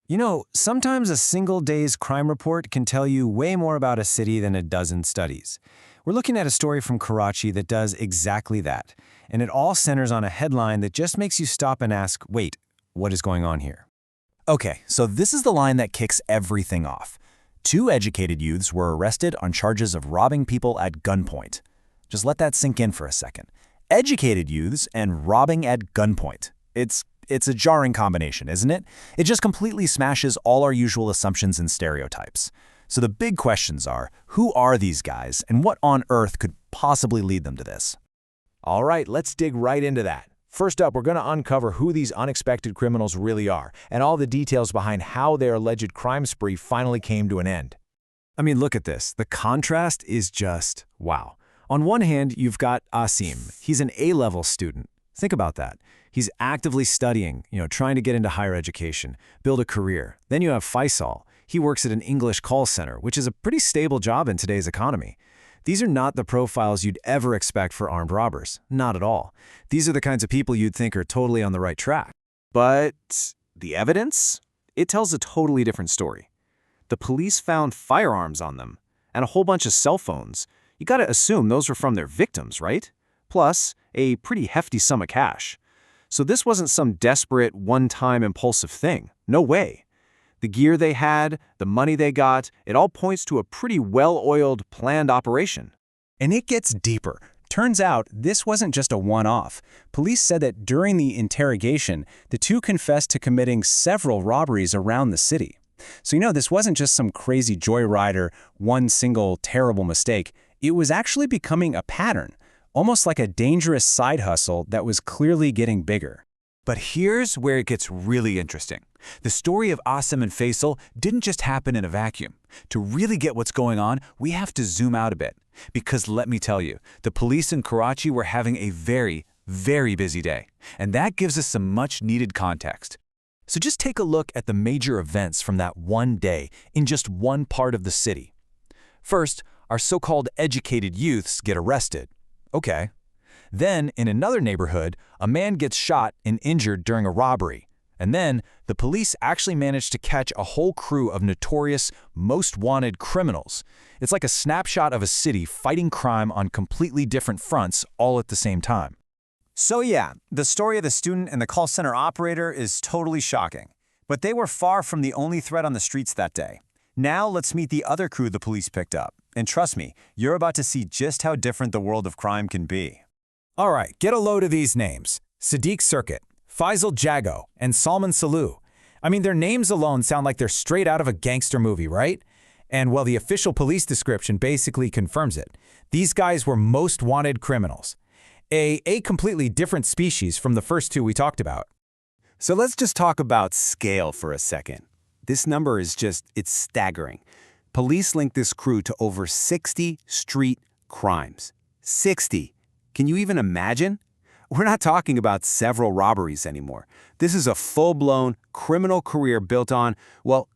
You know, sometimes a single day's crime report can tell you way more about a city than a dozen studies. We're looking at a story from Karachi that does exactly that, and it all centers on a headline that just makes you stop and ask, wait, what is going on here? Okay, so this is the line that kicks everything off. Two educated youths were arrested on charges of robbing people at gunpoint. Just let that sink in for a second. Educated youths and robbing at gunpoint. It's a jarring combination, isn't it? It just completely smashes all our usual assumptions and stereotypes. So the big questions are, who are these guys and what on earth could possibly lead them to this? All right, let's dig right into that. First up, we're going to uncover who these unexpected criminals really are and all the details behind how their alleged crime spree finally came to an end. I mean, look at this. The contrast is just wow. On one hand, you've got Asim. He's an A-level student. Think about that. He's actively studying, trying to get into higher education, build a career. Then you have Faisal. He works at an English call center, which is a pretty stable job in today's economy. These are not the profiles you'd ever expect for armed robbers. Not at all. These are the kinds of people you'd think are totally on the right track. But the evidence? It tells a totally different story. The police found firearms on them and a whole bunch of cell phones. You gotta assume those were from their victims, right? Plus, a pretty hefty sum of cash. So this wasn't some desperate, one-time impulsive thing. No way. The gear they had, the money they got, it all points to a pretty well-oiled, planned operation. And it gets deeper. Turns out this wasn't just a one-off. Police said that during the interrogation, the two confessed to committing several robberies around the city. So this wasn't just some crazy joyride or one single terrible mistake. It was actually becoming a pattern, almost like a dangerous side hustle that was clearly getting bigger. But here's where it gets really interesting. The story of Asim and Faisal didn't just happen in a vacuum. To really get what's going on, we have to zoom out a bit. Because let me tell you, the police in Karachi were having a very, very busy day. And that gives us some much-needed context. So just take a look at the major events from that one day in just one part of the city. First, our so-called educated youths get arrested. Okay. Then, in another neighborhood, a man gets shot and injured during a robbery. And then, the police actually managed to catch a whole crew of notorious, most wanted criminals. It's like a snapshot of a city fighting crime on completely different fronts all at the same time. So yeah, the story of the student and the call center operator is totally shocking. But they were far from the only threat on the streets that day. Now let's meet the other crew the police picked up. And trust me, you're about to see just how different the world of crime can be. All right, get a load of these names. Sadiq Circuit, Faisal Jago, and Salman Saloo. I mean, their names alone sound like they're straight out of a gangster movie, right? And well, the official police description basically confirms it. These guys were most wanted criminals. A completely different species from the first two we talked about. So let's just talk about scale for a second. This number is it's staggering. Police link this crew to over 60 street crimes. 60. Can you even imagine? We're not talking about several robberies anymore. This is a full-blown criminal career built on,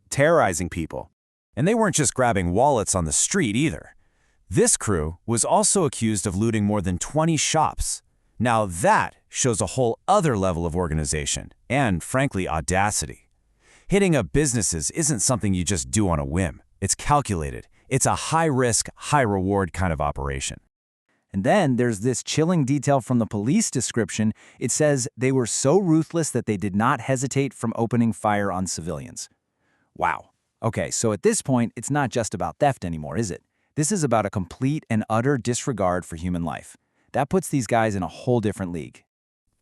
terrorizing people. And they weren't just grabbing wallets on the street either. This crew was also accused of looting more than 20 shops. Now that shows a whole other level of organization and, frankly, audacity. Hitting up businesses isn't something you just do on a whim. It's calculated. It's a high-risk, high-reward kind of operation. And then there's this chilling detail from the police description. It says they were so ruthless that they did not hesitate from opening fire on civilians. Wow. Okay, so at this point, it's not just about theft anymore, is it? This is about a complete and utter disregard for human life. That puts these guys in a whole different league.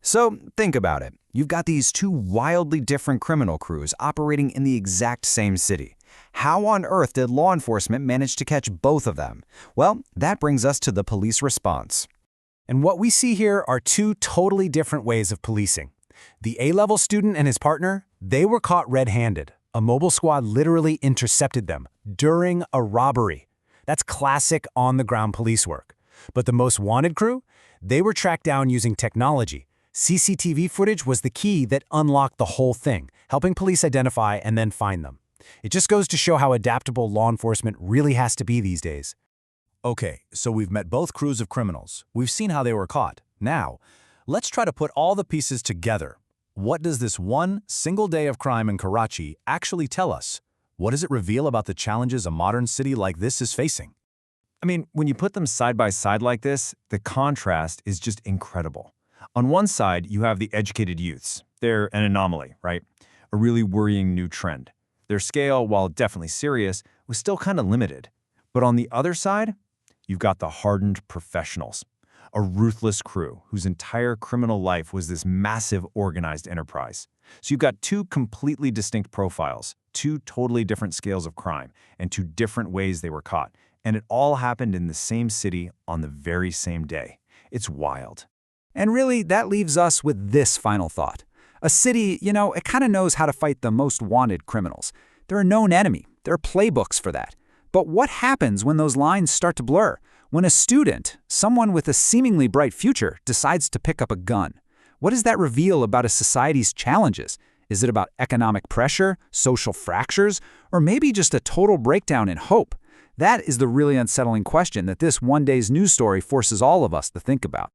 So think about it. You've got these two wildly different criminal crews operating in the exact same city. How on earth did law enforcement manage to catch both of them? Well, that brings us to the police response. And what we see here are two totally different ways of policing. The A-level student and his partner, they were caught red-handed. A mobile squad literally intercepted them during a robbery. That's classic on-the-ground police work. But the most wanted crew, they were tracked down using technology. CCTV footage was the key that unlocked the whole thing, helping police identify and then find them. It just goes to show how adaptable law enforcement really has to be these days. Okay, so we've met both crews of criminals. We've seen how they were caught. Now, let's try to put all the pieces together. What does this one single day of crime in Karachi actually tell us? What does it reveal about the challenges a modern city like this is facing? I mean, when you put them side by side like this, the contrast is just incredible. On one side, you have the educated youths. They're an anomaly, right? A really worrying new trend. Their scale, while definitely serious, was still kind of limited. But on the other side, you've got the hardened professionals. A ruthless crew whose entire criminal life was this massive organized enterprise. So you've got two completely distinct profiles, two totally different scales of crime, and two different ways they were caught. And it all happened in the same city on the very same day. It's wild. And really, that leaves us with this final thought. A city, it kind of knows how to fight the most wanted criminals. They're a known enemy. There are playbooks for that. But what happens when those lines start to blur? When a student, someone with a seemingly bright future, decides to pick up a gun? What does that reveal about a society's challenges? Is it about economic pressure, social fractures, or maybe just a total breakdown in hope? That is the really unsettling question that this one day's news story forces all of us to think about.